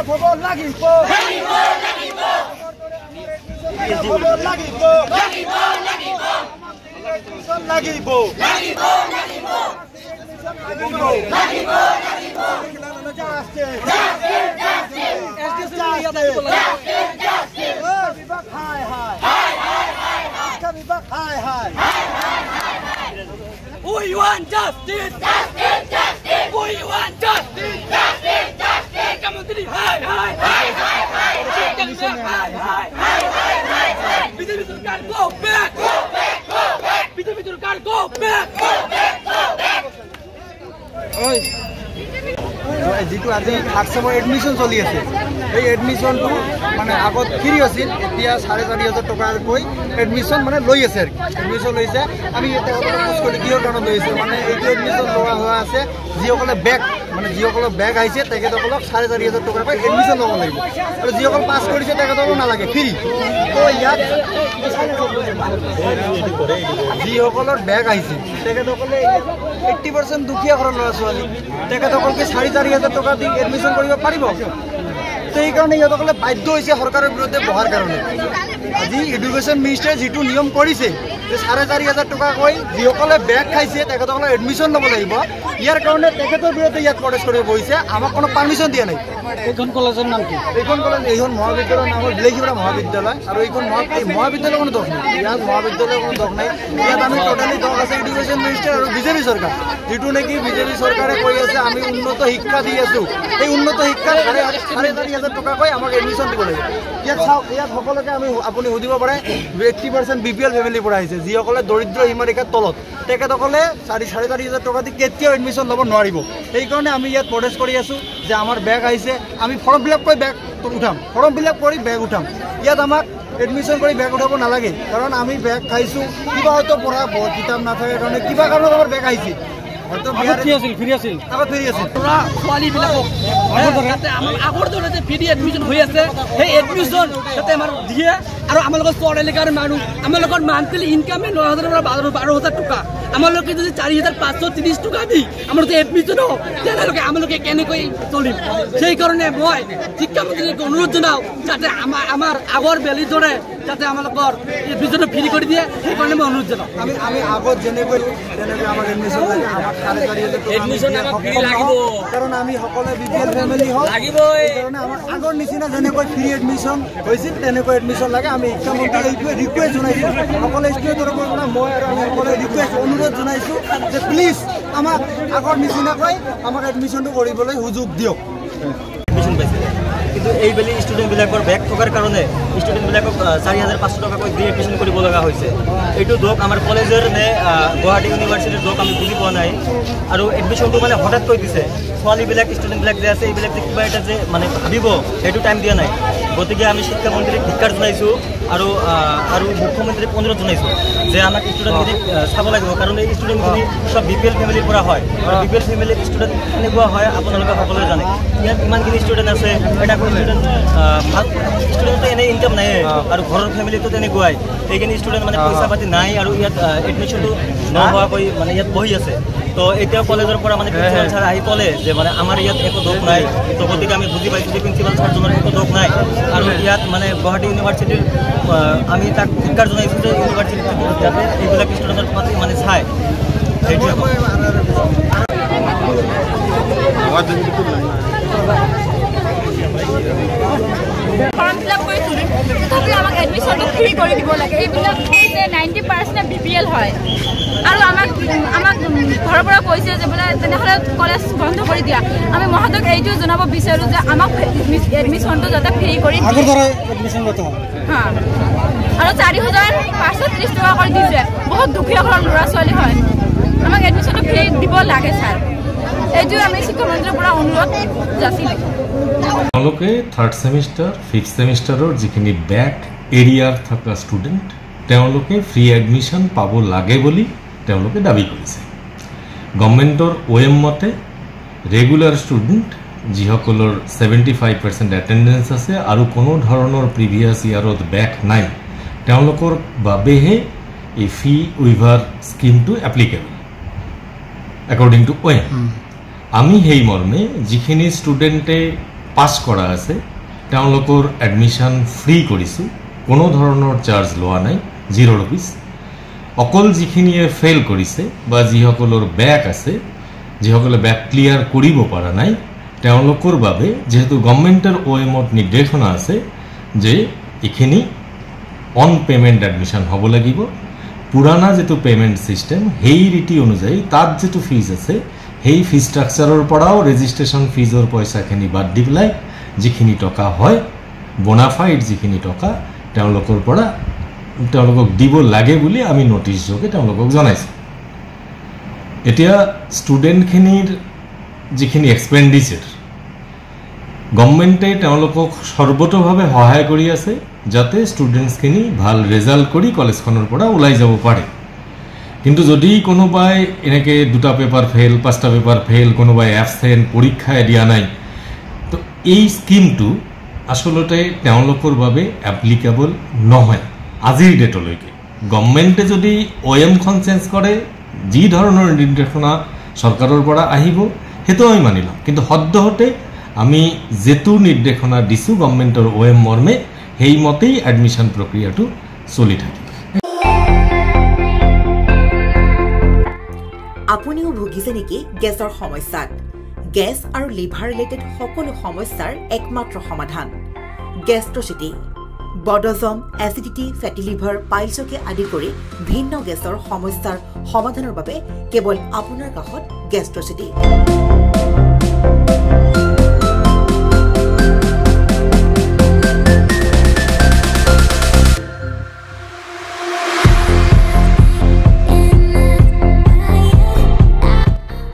We want justice. We want justice. Come on, hi. BJP Sarkar, go back. BJP Sarkar, go back. যেটো আজি third চেমৰ admission চলি আছে এই এডমিশ্যনটো মানে আগত ফ্ৰী আছিল এতিয়া 4,500 টকাকৈ এডমিশ্যন মানে লৈ আছে আৰু এডমিশ্যন লৈছে আমি এটা কথা কৰি কিহৰ কাৰণে লৈছে মানে এইটো এডমিশ্যন লোৱা হোৱা আছে যিসকলে বেক আহিছে তেখেতসকলক 4,500 টকাকৈ এডমিশ্যন ল'ব লাগিব আৰু যিসকল পাছ কৰিছে তেখেতসকলক নালাগে ফ্ৰী তো ইয়াত যিসকলৰ বেক আহিছে তেখেতসকলে 80% দুখীয়া ঘৰৰ ল'ৰা ছোৱালী তেখেতসকলকে 4,500 টকা দি এডমিশ্যন কৰিব পাৰিব সেইকাৰণে ইহঁতসকলে বাধ্য হৈছে চৰকাৰৰ বিৰুদ্ধে বহাৰ কাৰণে আজি এডুকেশ্যন মিনিষ্টাৰে যিটো নিয়ম কৰিছে যে 4,500 টকাকৈ যিসকলে বেক খাইছে তেখেতসকলে এডমিশ্যন ল'ব লাগিব ইয়াৰ কাৰণে তেখেতৰ বিৰুদ্ধে ইয়াত প্ৰটেষ্ট কৰিব বহিছে আমাক কোনো পাৰ্মিশ্যন দিয়া নাই এইখন কলেজৰ নাম কি এইখন মহাবিদ্যালয়ৰ নাম হ'ল বিলেখিপাৰা মহাবিদ্যালয় আৰু এইখন মহাবিদ্যালয়ৰ কোনো দোষ নাই ইয়াত মহাবিদ্যালয়ৰ কোনো দোষ নাই ইয়াত আমি টোটেলি দোষ আছে এডুকেশ্যন মিনিষ্টাৰ আৰু বিজেপি চৰকাৰ যিটো নেকি বিজেপি চৰকাৰে কৈ আছে আমি উন্নত শিক্ষা দি আছোঁ এই উন্নত শিক্ষাৰ 4,500 টকাকৈ আমাক এডমিশ্যন দিব লাগিব ইয়াত চাওক ইয়াত সকলোকে আপুনি সুধিব পাৰে 80% BPL ফেমিলিৰ পৰা আহিছে যিসকলে দৰিদ্ৰ সীমাৰেখাৰ তলত তেখেতসকলে 4,500 টকা দি কেতিয়াও এডমিশ্যন ল'ব নোৱাৰিব সেইকাৰণে আমি ইয়াত প্ৰটেষ্ট কৰি আছোঁ যে আমাৰ বেগ আহিছে আমি ফৰ্ম ফিল আপ কৰি বেগ উঠাম ফৰ্ম ফিল আপ কৰি বেগ উঠাম ইয়াত আমাক এডমিশ্যন কৰি বেগ উঠাব নালাগে কাৰণ আমি বেগ খাইছোঁ কিবা হয়তো পঢ়া কিতাপ নাথাকে কাৰণে কিবা কাৰণত আমাৰ বেগ আহিছে আগৰ দৰে যে ফ্ৰী এডমিশ্যন হৈ আছে সেই এডমিশ্যন যাতে আমাৰ দিয়ে আৰু আমালোকৰ চৰ এলেকাৰ মানুহ আমালোকৰ মান্থলি ইনকামে 9,000 পৰা 12,000 টকা আমালোকে যদি 4,530 টকা দি আমাৰ যদি এডমিশ্যন হওক তেনেহ'লে আমালোকে কেনেকৈ চলিম সেইকাৰণে মই শিক্ষামন্ত্ৰীক অনুৰোধ জনাওঁ যাতে আমাৰ আগৰ বেলি দৰে যাতে আমালোকৰ এডমিশ্যন ফ্ৰী কৰি দিয়ে সেইকাৰণে মই অনুৰোধ জনাওঁ আমি আগত যেনেকৈ আমাক এডমিশ্যন লাগে এডমিশ্যন আমাক ফ্ৰী লাগিব কাৰণ আমি সকলোৱে BPL ফেমিলি হওক লাগিবই কাৰণে আমাৰ আগৰ নিচিনা যেনেকৈ ফ্ৰী এডমিশ্যন হৈছিল তেনেকৈ এডমিশ্যন লাগে আমি শিক্ষামন্ত্ৰীক এইটোৱে ৰিকুৱেষ্ট জনাইছোঁ সকলো ষ্টুডেণ্টৰ তৰফৰ পৰা মই আৰু আমি সকলোৱে ৰিকুৱেষ্ট অনুৰোধ জনাইছোঁ যে প্লিজ আমাক আগৰ নিচিনাকৈ আমাক এডমিশ্যনটো কৰিবলৈ সুযোগ দিয়ক এডমিশ্যন পাইছে কিন্তু এইবেলি ষ্টুডেণ্টবিলাকৰ বেক থকাৰ কাৰণে ষ্টুডেণ্টবিলাকক 4,500 টকাকৈ দি এডমিশ্যন কৰিব লগা হৈছে এইটো দোষ আমাৰ কলেজৰ নে গুৱাহাটী ইউনিভাৰ্চিটিৰ দোষ আমি বুজি পোৱা নাই আৰু এডমিশ্যনটো মানে হঠাৎকৈ দিছে ছোৱালীবিলাক ষ্টুডেণ্টবিলাক যে আছে এইবিলাক যে কিবা এটা যে মানে ভাবিব সেইটো টাইম দিয়া নাই গতিকে আমি শিক্ষামন্ত্ৰীক ধিক্কাৰ জনাইছোঁ আৰু মুখ্যমন্ত্ৰীক অনুৰোধ জনাইছোঁ যে আমাক ষ্টুডেণ্টখিনিক চাব লাগিব কাৰণ এই ষ্টুডেণ্টখিনি সব BPL ফেমিলিৰ পৰা হয় আৰু BPL ফেমিলিৰ ষ্টুডেণ্ট কেনেকুৱা হয় আপোনালোকে সকলোৱে জানে ইয়াত ইমানখিনি ষ্টুডেণ্ট আছে এটা ষ্টুডেণ্টটো এনেই ইনকাম নাই আৰু ঘৰৰ ফেমিলিটো তেনেকুৱাই সেইখিনি ষ্টুডেণ্ট মানে পইচা পাতি নাই আৰু ইয়াত এডমিশ্যনটো নোহোৱাকৈ মানে ইয়াত বহি আছে তো এতিয়াও কলেজৰ পৰা মানে প্ৰিন্সিপাল ছাৰ আহি ক'লে যে মানে আমাৰ ইয়াত একো দোষ নাই তো গতিকে আমি বুজি পাইছোঁ যে প্ৰিন্সিপাল ছাৰজনৰ একো দোষ নাই আৰু ইয়াত মানে গুৱাহাটী ইউনিভাৰ্চিটিৰ আমি তাক ধিক্কাৰ জনাইছোঁ যে ইউনিভাৰ্চিটিত যাতে এইবিলাক ষ্টুডেণ্টৰ প্ৰতি মানে চায় সেইটোৱে ফৰ্ম ফিল আপ কৰিছোঁ তথাপিও আমাক এডমিশ্যনটো ফ্ৰী কৰি দিব লাগে এইবিলাক কৈছে 90% BPL হয় আৰু আমাক ঘৰৰ পৰা কৈছে যে বোলে তেনেহ'লে কলেজ বন্ধ কৰি দিয়া আমি মহোদয়ক এইটোৱে জনাব বিচাৰোঁ যে আমাক এডমিশ্যনটো যাতে ফ্ৰী কৰি দিয়ে আৰু 4,530 টকা কৰি দিছে বহুত দুখীয়া ঘৰৰ ল'ৰা ছোৱালী হয় আমাক এডমিশ্যনটো ফ্ৰী দিব লাগে ছাৰ এইটোৱে আমি শিক্ষামন্ত্ৰীৰ পৰা অনুৰোধ যাচিলোঁ তেওঁলোকে 3rd সেমিষ্টাৰ 5th সেমিষ্টাৰৰ যিখিনি বেক এৰিয়াৰ থকা ষ্টুডেণ্ট তেওঁলোকে ফ্ৰী এডমিশ্যন পাব লাগে বুলি তেওঁলোকে দাবী কৰিছে গভৰ্ণমেণ্টৰ OM মতে ৰেগুলাৰ ষ্টুডেণ্ট যিসকলৰ 75% এটেণ্ডেঞ্চ আছে আৰু কোনো ধৰণৰ প্ৰিভিয়াছ ইয়াৰত বেক নাই তেওঁলোকৰ বাবেহে এই ফি উইভাৰ স্কিমটো এপ্লিকেবল একৰ্ডিং টু OM আমি সেই মৰ্মে যিখিনি ষ্টুডেণ্টে পাছ কৰা আছে তেওঁলোকৰ এডমিশ্যন ফ্ৰী কৰিছোঁ, কোনো ধৰণৰ চাৰ্জ লোৱা নাই, 0 rupees। অকল যিখিনিয়ে ফেইল কৰিছে বা যিসকলৰ বেক আছে, যিসকলে বেক ক্লিয়াৰ কৰিব পৰা নাই তেওঁলোকৰ বাবে যেহেতু গভৰ্ণমেণ্টৰ OM-ত নিৰ্দেশনা আছে যে এইখিনি অন পেমেণ্ট এডমিশ্যন হ'ব লাগিব, পুৰাণা যেটো পেমেণ্ট সিস্টেম সেই ৰীতি অনুযায়ী তাত যেটো ফিজ আছে সেই ফি ষ্ট্ৰাকচাৰৰ পৰাও ৰেজিষ্ট্ৰেশ্যন ফিজৰ পইচাখিনি বাদ দি পেলাই যিখিনি টকা হয় বোনাফাইড যিখিনি টকা তেওঁলোকৰ পৰা তেওঁলোকক দিব লাগে বুলি আমি নোটিছ যোগে তেওঁলোকক জনাইছোঁ। এতিয়া ষ্টুডেণ্টখিনিৰ যিখিনি এক্সপেণ্ডিচাৰ গভৰ্ণমেণ্টে তেওঁলোকক সৰ্বতোভাৱে সহায় কৰি আছে যাতে ষ্টুডেণ্টছখিনি ভাল ৰিজাল্ট কৰি কলেজখনৰ পৰা ওলাই যাব পাৰে। কিন্তু যদি কোনোবাই এনেকৈ 2টা পেপাৰ ফেইল, 5টা পেপাৰ ফেইল, কোনোবাই এবচেণ্ট, পৰীক্ষাই দিয়া নাই, তো এই স্কিমটো আচলতে তেওঁলোকৰ বাবে এপ্লিকেবল নহয় আজিৰ ডেটলৈকে। গভৰ্ণমেণ্টে যদি OM-খন চেঞ্জ কৰে, যি ধৰণৰ নিৰ্দেশনা চৰকাৰৰ পৰা আহিব সেইটো আমি মানি ল'ম, কিন্তু সদ্যহতে আমি যেটো নিৰ্দেশনা দিছোঁ গভৰ্ণমেণ্টৰ OM মৰ্মে সেই মতেই এডমিশ্যন প্ৰক্ৰিয়াটো চলি থাকে। আপুনিও ভুগিছে নেকি গেছৰ সমস্যাত? গেছ আৰু লিভাৰ ৰিলেটেড সকলো সমস্যাৰ একমাত্ৰ সমাধান গেষ্ট্ৰচিটি। বডজম, এচিডিটি, ফেটি লিভাৰ, পাইলছকে আদি কৰি ভিন্ন গেছৰ সমস্যাৰ সমাধানৰ বাবে কেৱল আপোনাৰ কাষত গেষ্ট্ৰচিটি।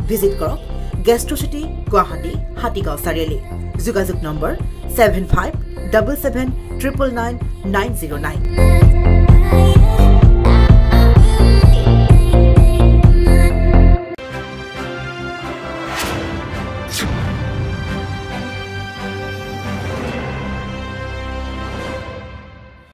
ভিজিট কৰক গেষ্ট্ৰচিটি, গুৱাহাটী, হাতীগাঁও চাৰিআলি। যোগাযোগ নম্বৰ 7577999909।